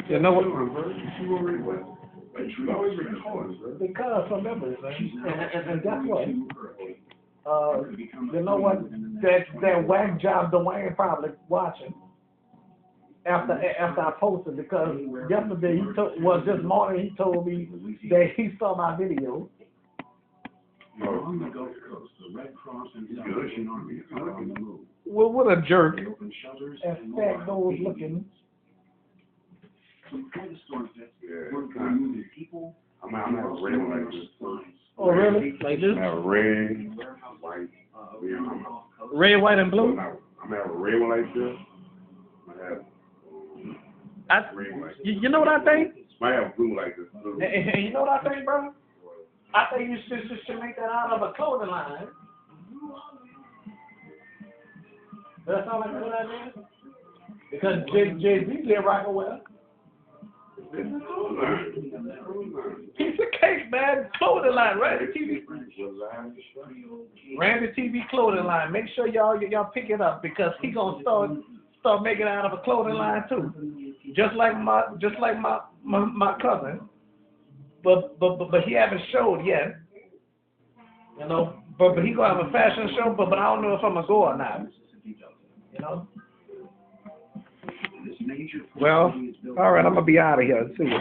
You know what? Because from memory, man. And guess what? You know what? That whack job Dwayne probably watching after I posted, because yesterday this morning he told me that he saw my video. On the Gulf Coast, the Red Cross and Salvation Army are on the move. Well, what a jerk. And fat nose looking. Before the storm hits, we're removing people. I'm gonna have a red one like this. Oh, really? Like this? I'm gonna have a red, white, red, white, and blue? I'm gonna have a red one like this. I'm gonna have red, white. You know what I think? Might have blue like this. Blue. And you know what I think, bro? I think you should make that out of a clothing line. Does that sound like a good idea? Because Jay-Z did rock well. Piece of cake, man. Clothing line, Randy TV. Randy TV clothing line. Make sure y'all pick it up, because he gonna start making it out of a clothing line too. Just like my cousin. But he haven't showed yet. You know. But he gonna have a fashion show. But I don't know if I'm gonna go or not. You know. Well, all right. I'm gonna be out of here. See you.